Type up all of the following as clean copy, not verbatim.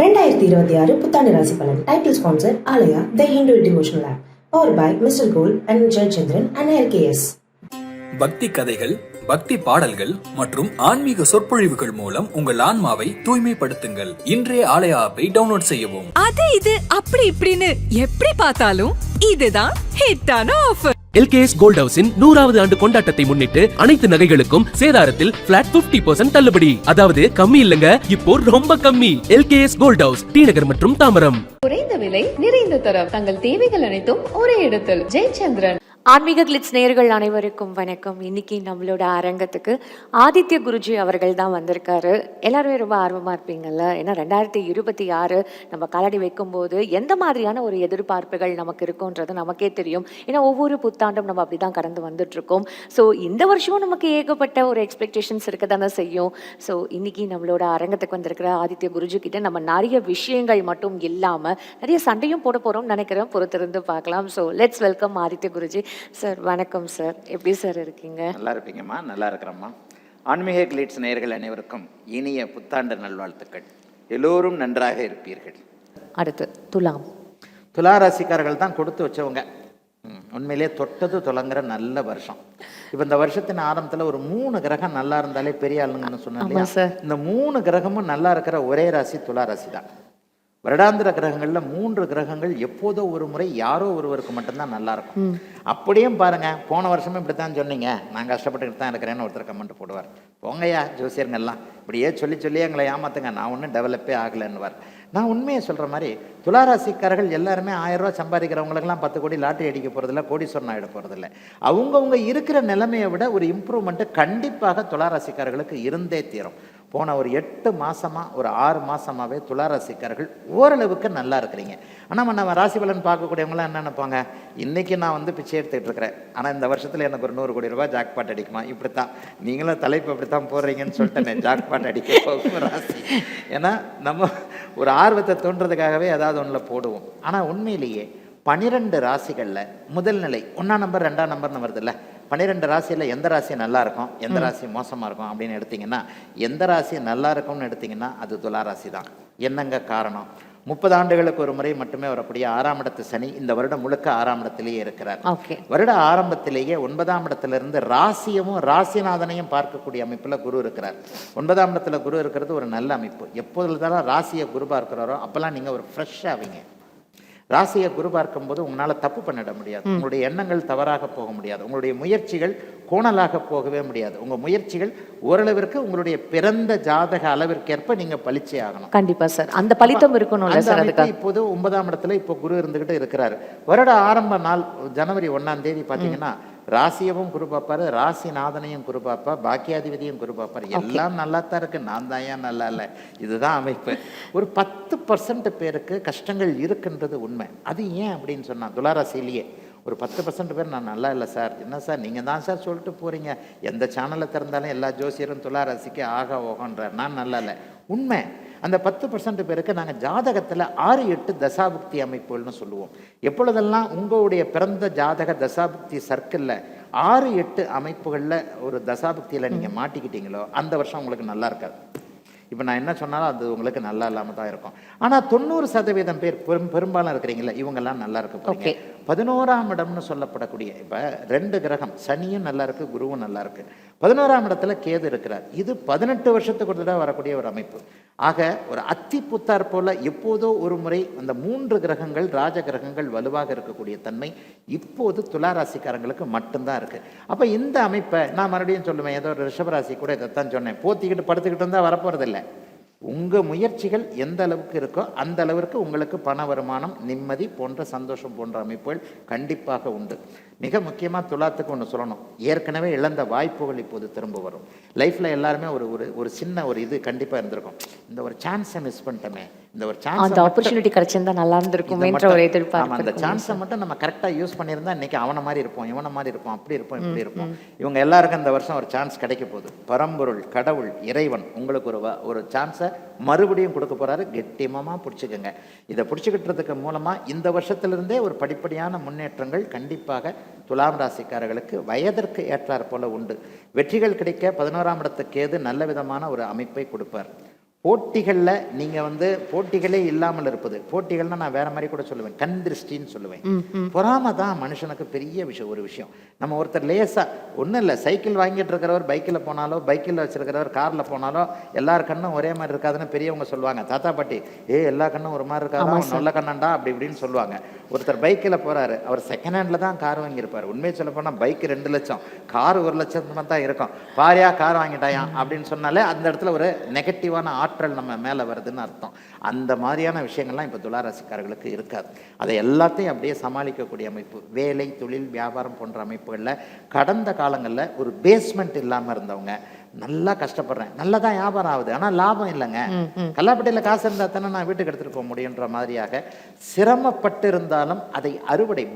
2026 புத்தாண்டு ராசி பலன். Title sponsor Alaya the Hindu devotional app. Power by mister gold and Jayachandran and LKS. பக்தி கதைகள், பக்தி பாடல்கள் மற்றும் ஆன்மீக சொற்பொழிவுகள் மூலம் உங்கள் ஆன்மாவை தூய்மைப்படுத்துங்கள். இன்றைய ஆலயா ஆப்பை டவுன்லோட் செய்யவும். அது இது அப்படி இப்படின்னு எப்படி பார்த்தாலும் இதுதான் ஹிட்டான ஆஃபர். LKS கோல்ட் ஹவுஸின் 100வது ஆண்டு கொண்டாட்டத்தை முன்னிட்டு அனைத்து நகைகளுக்கும் சேதாரத்தில் பிளாட் 50% தள்ளுபடி. அதாவது கம்மி இல்லங்க, இப்போ ரொம்ப கம்மி. LKS கோல்ட் ஹவுஸ், டி நகர் மற்றும் தாம்பரம். குறைந்த விலை, நிறைந்த தரம், தங்கள் தேவைகள் அனைத்தும் ஒரே இடத்தில். ஜெயச்சந்திரன். ஆன்மீக கிளிட்ஸ் நேயர்கள் அனைவருக்கும் வணக்கம். இன்னைக்கு நம்மளோட அரங்கத்துக்கு ஆதித்ய குருஜி அவர்கள் தான் வந்திருக்காரு. எல்லாருமே ரொம்ப ஆர்வமாக இருப்பீங்கல்ல, ஏன்னா 2026 நம்ம காலடி வைக்கும்போது எந்த மாதிரியான ஒரு எதிர்பார்ப்புகள் நமக்கு இருக்குன்றது நமக்கே தெரியும். ஏன்னா ஒவ்வொரு புத்தாண்டும் நம்ம அப்படி தான் கடந்து வந்துட்டுருக்கோம். ஸோ இந்த வருஷமும் நமக்கு ஏகப்பட்ட ஒரு எக்ஸ்பெக்டேஷன்ஸ் இருக்க தானே செய்யும். ஸோ இன்னைக்கு நம்மளோட அரங்கத்துக்கு வந்திருக்கிற ஆதித்ய குருஜி கிட்ட நம்ம நிறைய விஷயங்கள் மட்டும் இல்லாமல் நிறைய சண்டையும் போட போகிறோம்னு நினைக்கிறேன். பொறுத்திருந்து பார்க்கலாம். So let's welcome Aditya Guruji sir. வணக்கம் சார், எப்படி சார் இருக்கீங்க? நல்லா இருப்பீங்கம்மா. நல்லா இருக்கிறம்மா. ஆன்மீக கிளிட்ஸ் நேயர்கள் அனைவருக்கும் இனிய புத்தாண்டு நல்வாழ்த்துக்கள். எல்லோரும் நன்றாக இருப்பீர்கள். அடுத்து துலாம். துலா ராசிக்காரர்கள் தான் கொடுத்து வச்சவங்க. உண்மையிலே தொட்டது தொலைங்கிற நல்ல வருஷம். இப்போ இந்த வருஷத்தின் ஆரம்பத்தில் ஒரு 3 கிரகம் நல்லா இருந்தாலே பெரிய ஆளுங்கன்னு சொன்னாங்க. இந்த 3 கிரகமும் நல்லா இருக்கிற ஒரே ராசி துலா ராசி தான். வருடாந்திர கிரகங்களில் 3 கிரகங்கள் எப்போதோ ஒரு முறை யாரோ ஒருவருக்கு மட்டும்தான் நல்லா இருக்கும். அப்படியும் பாருங்க, போன வருஷமே இப்படித்தான் சொன்னீங்க, நான் கஷ்டப்பட்டுக்கிட்டு தான் இருக்கிறேன்னு ஒருத்தர் கமெண்ட் போடுவார். போங்கய்யா ஜோசியருங்கெல்லாம் இப்படியே சொல்லி எங்களை ஏமாத்துங்க, நான் ஒன்றும் டெவலப்பே ஆகலைன்னுவார். நான் உண்மையை சொல்கிற மாதிரி துளாராசிக்காரர்கள் எல்லாருமே 1000 ரூபா சம்பாதிக்கிறவங்களுக்கெல்லாம் 10 கோடி லாட்டரி அடிக்க போகிறதில்ல, கோடீஸ்வரன் ஆகிட போகிறதில்ல. அவங்கவுங்க இருக்கிற நிலைமையை விட ஒரு இம்ப்ரூவ்மெண்ட்டு கண்டிப்பாக துளாராசிக்காரர்களுக்கு இருந்தே தீரும். போன ஒரு 8 மாதமாக ஒரு 6 மாதமாகவே துளாராசிக்காரர்கள் ஓரளவுக்கு நல்லா இருக்கிறீங்க. ஆனால் நம்ம ராசி பலன் பார்க்கக்கூடியவங்களாம் என்ன நினைப்பாங்க, இன்றைக்கி நான் பிச்சை எடுத்துக்கிட்டு இருக்கிறேன், ஆனால் இந்த வருஷத்தில் எனக்கு ஒரு 100 கோடி ரூபாய் ஜாக்பாட் அடிக்குமா? இப்படித்தான் நீங்களும் தலைப்பு அப்படித்தான் போடுறீங்கன்னு சொல்லிட்டு ஜாக்பாட் அடிக்க போகும் ராசி. ஏன்னா நம்ம ஒரு ஆர்வத்தை தோன்றதுக்காகவே ஏதாவது ஒன்றில் போடுவோம். ஆனால் உண்மையிலேயே 12 ராசிகளில் முதல் நிலை 1ஆம் நம்பர் 2ஆம் நம்பர்னு வருது இல்லை, 12 ராசியில் எந்த ராசி நல்லா இருக்கும், எந்த ராசி மோசமாக இருக்கும் அப்படின்னு எடுத்திங்கன்னா, எந்த ராசி நல்லா இருக்கும்னு எடுத்திங்கன்னா அது துலா ராசி தான். என்னங்க காரணம்? 30 ஆண்டுகளுக்கு ஒரு முறை மட்டுமே வரக்கூடிய 6ஆம் இடத்து சனி இந்த வருடம் முழுக்க 6ஆம் இடத்திலேயே இருக்கிறார். வருட ஆரம்பத்திலேயே 9ஆம் இடத்திலிருந்து ராசியவும் ராசிநாதனையும் பார்க்கக்கூடிய அமைப்பில் குரு இருக்கிறார். 9ஆம் இடத்துல குரு இருக்கிறது ஒரு நல்ல அமைப்பு. எப்போதுதான் ராசியை குரு பார்க்கிறாரோ அப்போல்லாம் நீங்கள் ஒரு ஃப்ரெஷ் ஆவீங்க. ராசியை குரு பார்க்கும்போது உங்களால் தப்பு பண்ணிட முடியாது, உங்களுடைய எண்ணங்கள் தவறாக போக முடியாது, உங்களுடைய முயற்சிகள் கோணலாக போகவே முடியாது. உங்கள் முயற்சிகள் ஓரளவிற்கு உங்களுடைய பிறந்த ஜாதக அளவிற்கேற்ப நீங்கள் பளிச்சே ஆகணும். கண்டிப்பா சார், அந்த பலித்தம் இருக்கணும். இப்போது 9ஆம் இடத்துல இப்போ குரு இருந்துகிட்டு இருக்கிறாரு. வருட ஆரம்ப நாள் ஜனவரி 1ஆம் தேதி பார்த்தீங்கன்னா ராசியவும் குரு பார்ப்பாரு, ராசிநாதனையும் குரு பார்ப்பார், பாக்கியாதிபதியும் குரு பார்ப்பார். எல்லாம் நல்லா தான் இருக்கு, நான் தான் ஏன் நல்லா இல்லை. இதுதான் அமைப்பு. ஒரு 10% பேருக்கு கஷ்டங்கள் இருக்குன்றது உண்மை. அது ஏன் அப்படின்னு சொன்னால் துளாராசிலேயே ஒரு 10% பேர் நான் நல்லா இல்லை சார், என்ன சார் நீங்கள் தான் சார் சொல்லிட்டு போகிறீங்க, எந்த சேனலை திறந்தாலும் எல்லா ஜோசியரும் துளாராசிக்கு ஆக ஓகன்றார், நான் நல்லா இல்லை. உண்மை. அந்த 10% பேருக்கு நாங்கள் ஜாதகத்தில் 6-8 தசாபுக்தி அமைப்புகள்னு சொல்லுவோம். எப்பொழுதெல்லாம் உங்களுடைய பிறந்த ஜாதக தசாபுக்தி சர்க்கிளில் 6-8 அமைப்புகளில் ஒரு தசாபுக்தியில் நீங்கள் மாட்டிக்கிட்டீங்களோ அந்த வருஷம் உங்களுக்கு நல்லா இருக்காது. இப்போ நான் என்ன சொன்னாலும் அது உங்களுக்கு நல்லா இல்லாமல் தான் இருக்கும். ஆனால் 90% பேர் பெரும்பாலும் இருக்கிறீங்களா, இவங்கெல்லாம் நல்லா இருக்க போறீங்க. 11ஆம் இடம்னு சொல்லப்படக்கூடிய இப்போ 2 கிரகம் சனியும் நல்லா இருக்கு, குருவும் நல்லா இருக்கு. 11ஆம் இடத்துல கேது இருக்கிறார். இது 18 வருஷத்துக்கு ஒரு தடவை வரக்கூடிய ஒரு அமைப்பு. ஆக ஒரு அத்தி புத்தார் போல எப்போதோ ஒரு முறை அந்த 3 கிரகங்கள் ராஜ கிரகங்கள் வலுவாக இருக்கக்கூடிய தன்மை இப்போது துளாராசிக்காரங்களுக்கு மட்டும்தான் இருக்கு. அப்போ இந்த அமைப்பை நான் மறுபடியும் சொல்லுவேன், ஏதோ ஒரு ரிஷபராசி கூட இதைத்தான் சொன்னேன், போத்திக்கிட்டு படுத்துக்கிட்டு இருந்தால் வரப்போறதில்லை. உங்கள் முயற்சிகள் எந்த அளவுக்கு இருக்கோ அந்த அளவிற்கு உங்களுக்கு பண வருமானம், நிம்மதி போன்ற சந்தோஷம் போன்ற அமைப்புகள் கண்டிப்பாக உண்டு. மிக முக்கியமாக துலாத்துக்கு ஒன்று சொல்லணும், ஏற்கனவே இழந்த வாய்ப்புகள் இப்போது திரும்ப வரும். லைஃப்பில் எல்லாருமே ஒரு சின்ன ஒரு இது கண்டிப்பாக இருந்திருக்கும், இந்த ஒரு சான்ஸை மிஸ் பண்ணிட்டோமே, இந்த ஒரு சான்ஸ், அந்த ஆப்பர்ச்சுனிட்டி கிடைச்சிருந்தா நல்லா இருந்திருக்குமேன்ற ஒரு எதிர்பார்ப்பு. அந்த சான்ஸை மட்டும் நம்ம கரெக்டாக யூஸ் பண்ணியிருந்தா இன்னைக்கு அவனை மாதிரி இருப்போம், இவனை மாதிரி இருப்போம், அப்படி இருப்போம், இப்படி இருப்போம். இவங்க எல்லாருக்கும் இந்த வருஷம் ஒரு சான்ஸ் கிடைக்க போகுது. பரம்பொருள் கடவுள் இறைவன் உங்களுக்கு ஒரு சான்ஸை மறுபடியும் கொடுக்க போறாரு. கெட்டியமாக பிடிச்சிக்கோங்க. இதை பிடிச்சிக்கிட்டதுக்கு மூலமாக இந்த வருஷத்திலிருந்தே ஒரு படிப்படியான முன்னேற்றங்கள் கண்டிப்பாக துலாம் ராசிக்காரர்களுக்கு வயதிற்கு ஏற்றாற் போல உண்டு. வெற்றிகள் கிடைக்க 11ஆம் இடத்துக்கு ஏது நல்ல விதமான ஒரு அமைப்பை கொடுப்பார். போட்டிகளில் நீங்கள் வந்து போட்டிகளே இல்லாமல் இருப்பது, போட்டிகள்னா நான் வேற மாதிரி கூட சொல்லுவேன், கண் திருஷ்டின்னு சொல்லுவேன். பொறாமை தான் மனுஷனுக்கு பெரிய ஒரு விஷயம். நம்ம ஒருத்தர் லேசா ஒன்றும் இல்லை, சைக்கிள் வாங்கிட்டு இருக்கிறவர் பைக்கில் போனாலோ, பைக்கில் வச்சிருக்கிறவர் காரில் போனாலோ எல்லார் கண்ணும் ஒரே மாதிரி இருக்காதுன்னு பெரியவங்க சொல்லுவாங்க. தாத்தா பாட்டி எல்லா கண்ணும் ஒரு மாதிரி இருக்காதா, நல்ல கண்ணண்டா அப்படி இப்படின்னு சொல்லுவாங்க. ஒருத்தர் பைக்கில் போறாரு, அவர் செகண்ட் ஹேண்டில் தான் கார் வாங்கியிருப்பார். உண்மையை சொல்ல போனால் பைக் 2 லட்சம், கார் 1 லட்சம் தான் இருக்கும். பாரியா கார் வாங்கிட்டாயா அப்படின்னு சொன்னாலே அந்த இடத்துல ஒரு நெகட்டிவான ஆற்றல் நம்ம மேலே வருதுன்னு அர்த்தம். அந்த மாதிரியான விஷயங்கள்லாம் இப்போ துளாராசிக்காரர்களுக்கு இருக்காது. அதை எல்லாத்தையும் அப்படியே சமாளிக்கக்கூடிய அமைப்பு, வேலை, தொழில், வியாபாரம் போன்ற அமைப்புகளில் கடந்த காலங்களில் ஒரு பேஸ்மெண்ட் இல்லாமல் இருந்தவங்க நல்லா கஷ்டப்படுறேன், நல்லா தான் வியாபாரம் ஆகுது, ஆனால் லாபம் இல்லைங்க, கல்லாப்பட்டியில் காசு இருந்தால் தானே நான் வீட்டுக்கு எடுத்துகிட்டு போக முடியுன்ற மாதிரியாக சிரமப்பட்டு இருந்தாலும் அதை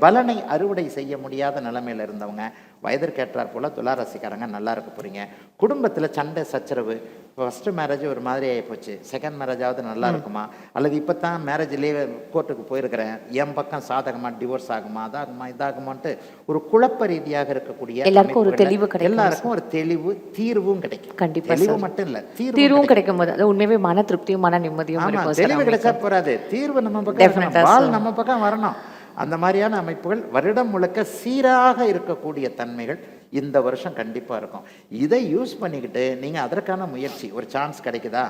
பலனை அறுவடை செய்ய முடியாத நிலைமையில் இருந்தவங்க வயதிற்கேற்றார் போல் துளாராசிக்காரங்க நல்லா இருக்க போகிறீங்க. குடும்பத்தில் சண்டை சச்சரவு, ஃபஸ்ட்டு மேரேஜ் ஒரு மாதிரி ஆகிப்போச்சு, செகண்ட் மேரேஜாவது நல்லா இருக்குமா, அல்லது இப்போ தான் மேரேஜ்லேயே கோர்ட்டுக்கு போயிருக்கிறேன், என் பக்கம் சாதகமாக டிவோர்ஸ் ஆகுமா, அதாகுமா இதாகுமான்ட்டு ஒரு குழப்ப ரீதியாக இருக்கக்கூடிய எல்லாருக்கும் ஒரு தெளிவு கிடைக்கும். எல்லாருக்கும் ஒரு தெளிவு, தீர்வும் கிடைக்கும். கண்டிப்பா தெளிவு மட்டும் இல்லை, தீர்வும் கிடைக்கும் போது அது உண்மையாவே மன திருப்தியும் மன நிம்மதியும். தெளிவு கிடைச்சா போறாது, தீர்வு நம்ம பக்கம், பால் நம்ம பக்கம் வரணும். அந்த மாதிரியான அமைப்புகள் வருடம் முழுக்க சீராக இருக்கக்கூடிய தன்மைகள் இந்த வருஷம் கண்டிப்பாக இருக்கும். இதை யூஸ் பண்ணிக்கிட்டு நீங்கள் அதற்கான முயற்சி, ஒரு சான்ஸ் கிடைக்குதா,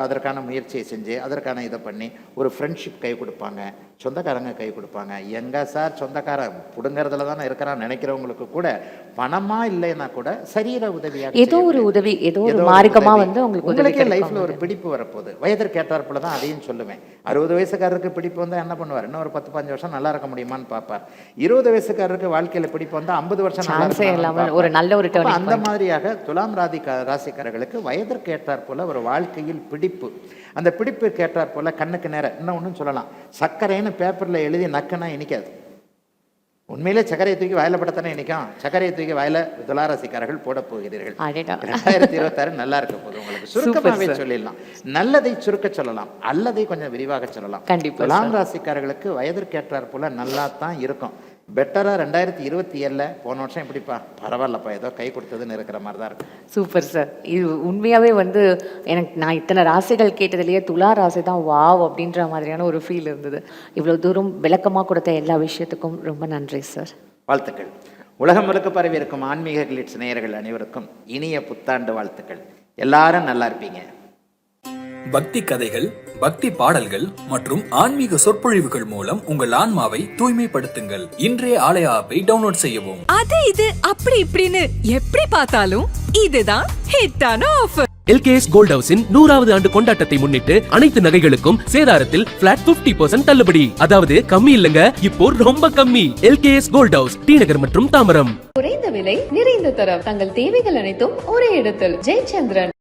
அதற்கான முயற்சியை செஞ்சு அதற்கான இதை பண்ணி ஒரு ஃப்ரெண்ட்ஷிப் கை கொடுப்பாங்க, சொந்தக்காரங்க கை கொடுப்பாங்க. எங்க சார் சொந்தக்காரன் பிடுங்கிறதுல தானே இருக்கிறான்னு நினைக்கிறவங்களுக்கு கூட பணமா இல்லைன்னா கூட சரீர உதவியாக ஏதோ ஒரு உதவி, ஏதோ ஒரு மார்க்கமா வந்து உங்களுக்கே லைஃப்ல ஒரு பிடிப்பு வரப்போகுது. வயதிற்கு ஏற்றாற்போல தான் அதையும் சொல்லுவேன். 60 வயசுக்காரருக்கு பிடிப்பு வந்தால் என்ன பண்ணுவார், இன்னும் ஒரு 10-15 வருஷம் நல்லா இருக்க முடியுமான்னு பார்ப்பார். 20 வயசுக்காரருக்கு வாழ்க்கையில பிடிப்பு வந்தால் 50 வருஷம் நல்லா ஒரு நல்ல ஒரு அந்த மாதிரியாக துலாம் ராசிக்காரர்களுக்கு வயதிற்கு ஏற்றாற் போல ஒரு வாழ்க்கையில் பிடிப்பு, அந்த பிடிப்புக்கு ஏற்றாற் போல கண்ணுக்கு நேரம். இன்னும் ஒன்றும் சொல்லலாம், சர்க்கரைன்னு பேப்பர்ல எழுதி நக்குனா இனிக்காது. உண்மையிலே சர்க்கரையை தூக்கி வாயில படத்தானே இனிக்கும். சர்க்கரையை தூக்கி வாயில துளாராசிக்காரர்கள் போட போகிறீர்கள். 2026 நல்லா இருக்க போது உங்களுக்கு. சுருக்கமாகவே சொல்லிடலாம், நல்லதை சுருக்க சொல்லலாம், அல்லதை கொஞ்சம் விரிவாக சொல்லலாம். துலாம் ராசிக்காரர்களுக்கு வயதிற்கு ஏற்றாற் போல நல்லா தான் இருக்கும். பெட்டரா 2027 போன வருஷம் எப்படிப்பா, பரவாயில்லப்பா, ஏதோ கை கொடுத்ததுன்னு இருக்கிற மாதிரி தான் இருக்கும். Super sir. இது உண்மையாவே வந்து எனக்கு நான் இத்தனை ராசிகள் கேட்டதுலேயே துலா ராசி தான் வாவ் அப்படின்ற மாதிரியான ஒரு ஃபீல் இருந்தது. இவ்வளோ தூரம் விளக்கமாக கொடுத்த எல்லா விஷயத்துக்கும் ரொம்ப நன்றி சார். வாழ்த்துக்கள். உலகம் முழுக்க பரவி இருக்கும் ஆன்மீக கிளிட்ஸ் நேயர்கள் அனைவருக்கும் இனிய புத்தாண்டு வாழ்த்துக்கள். எல்லாரும் நல்லா இருப்பீங்க. பக்தி கதைகள், பக்தி பாடல்கள் மற்றும் ஆன்மீக சொற்பொழிவுகள் மூலம் உங்கள் ஆன்மாவை தூய்மைப்படுத்துங்கள். இன்றைய ஆலயா ஆப்பை டவுன்லோட் செய்யவும். அது இது அப்படி இப்படின்னு எப்படி பார்த்தாலும் இதுதான் ஹிட்டான ஆஃபர். எல்கேஎஸ் கோல்ட் ஹவுஸின் 100வது ஆண்டு கொண்டாட்டத்தை முன்னிட்டு அனைத்து நகைகளுக்கும் சேதாரத்தில் பிளாட் 50% தள்ளுபடி. அதாவது கம்மி இல்லங்க, இப்போ ரொம்ப கம்மி. எல்கேஎஸ் கோல்ட் ஹவுஸ், டி நகர் மற்றும் தாம்பரம். குறைந்த விலை, நிறைந்த தரம், தங்கள் தேவைகள் அனைத்தும் ஒரே இடத்தில். ஜெயச்சந்திரன்.